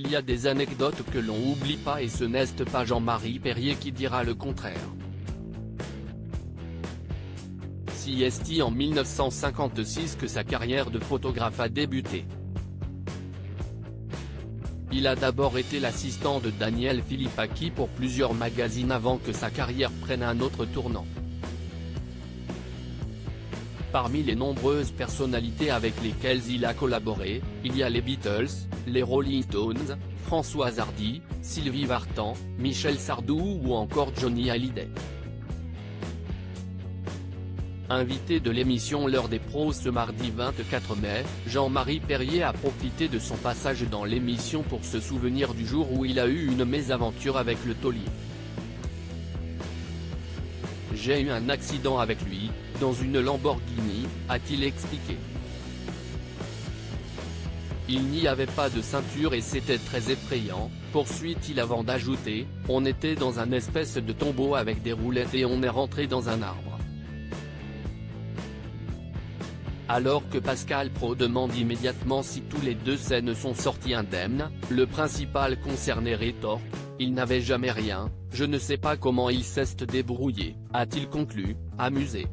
il y a des anecdotes que l'on oublie pas et ce n'est pas Jean-Marie Perrier qui dira le contraire. C'est en 1956 que sa carrière de photographe a débuté. Il a d'abord été l'assistant de Daniel Philippaki pour plusieurs magazines avant que sa carrière prenne un autre tournant. Parmi les nombreuses personnalités avec lesquelles il a collaboré, il y a les Beatles, les Rolling Stones, Françoise Hardy, Sylvie Vartan, Michel Sardou ou encore Johnny Hallyday. Invité de l'émission L'heure des pros ce mardi 24 mai, Jean-Marie Perrier a profité de son passage dans l'émission pour se souvenir du jour où il a eu une mésaventure avec le taulier. « J'ai eu un accident avec lui, dans une Lamborghini », a-t-il expliqué. Il n'y avait pas de ceinture et c'était très effrayant, poursuit-il avant d'ajouter, on était dans un espèce de tombeau avec des roulettes et on est rentré dans un arbre. Alors que Pascal Praud demande immédiatement si tous les deux scènes sont sortis indemnes, le principal concerné rétorque, il n'avait jamais rien, je ne sais pas comment il s'est débrouillé, a-t-il conclu, amusé.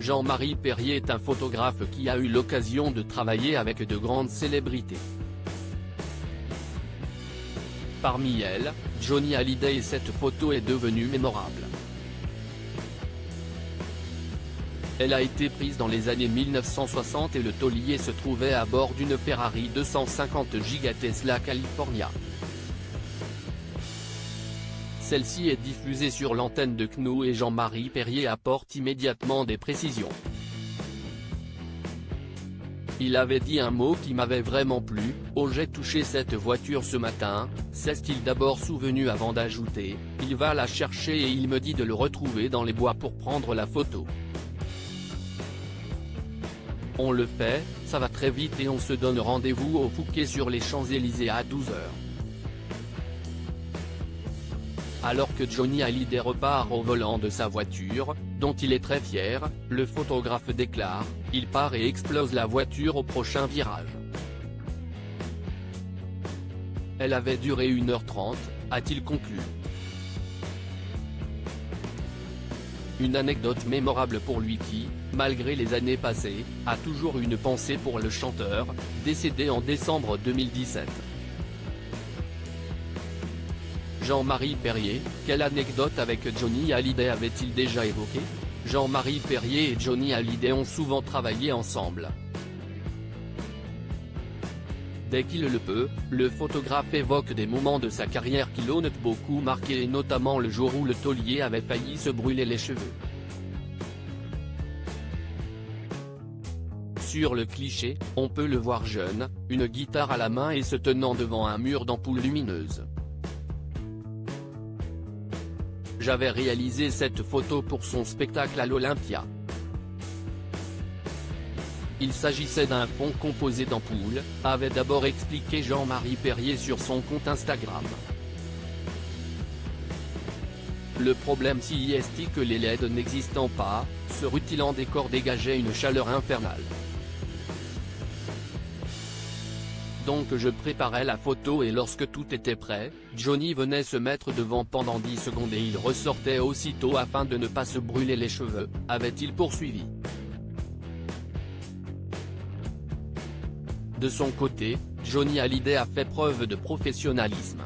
Jean-Marie Perrier est un photographe qui a eu l'occasion de travailler avec de grandes célébrités. Parmi elles, Johnny Hallyday et cette photo est devenue mémorable. Elle a été prise dans les années 1960 et le taulier se trouvait à bord d'une Ferrari 250 Giga Tesla California. Celle-ci est diffusée sur l'antenne de CNOO et Jean-Marie Perrier apporte immédiatement des précisions. Il avait dit un mot qui m'avait vraiment plu, « Oh j'ai touché cette voiture ce matin », s'est-il d'abord souvenu avant d'ajouter, « Il va la chercher et il me dit de le retrouver dans les bois pour prendre la photo. On le fait, ça va très vite et on se donne rendez-vous au Fouquet sur les Champs-Élysées à 12h. » Alors que Johnny Hallyday repart au volant de sa voiture, dont il est très fier, le photographe déclare, il part et explose la voiture au prochain virage. Elle avait duré 1h30, a-t-il conclu. Une anecdote mémorable pour lui qui, malgré les années passées, a toujours une pensée pour le chanteur, décédé en décembre 2017. Jean-Marie Perrier, quelle anecdote avec Johnny Hallyday avait-il déjà évoqué? Jean-Marie Perrier et Johnny Hallyday ont souvent travaillé ensemble. Dès qu'il le peut, le photographe évoque des moments de sa carrière qui l'ont beaucoup marqué et notamment le jour où le taulier avait failli se brûler les cheveux. Sur le cliché, on peut le voir jeune, une guitare à la main et se tenant devant un mur d'ampoules lumineuses. J'avais réalisé cette photo pour son spectacle à l'Olympia. Il s'agissait d'un fond composé d'ampoules, avait d'abord expliqué Jean-Marie Perrier sur son compte Instagram. Le problème c'est que les LED n'existant pas, ce rutilant décor dégageait une chaleur infernale. Donc je préparais la photo et lorsque tout était prêt, Johnny venait se mettre devant pendant 10 secondes et il ressortait aussitôt afin de ne pas se brûler les cheveux, avait-il poursuivi. De son côté, Johnny Hallyday a fait preuve de professionnalisme.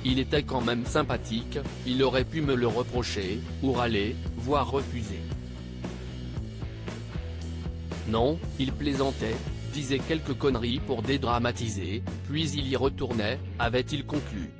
Il était quand même sympathique, il aurait pu me le reprocher, ou râler, voire refuser. Non, il plaisantait, disait quelques conneries pour dédramatiser, puis il y retournait, avait-il conclu.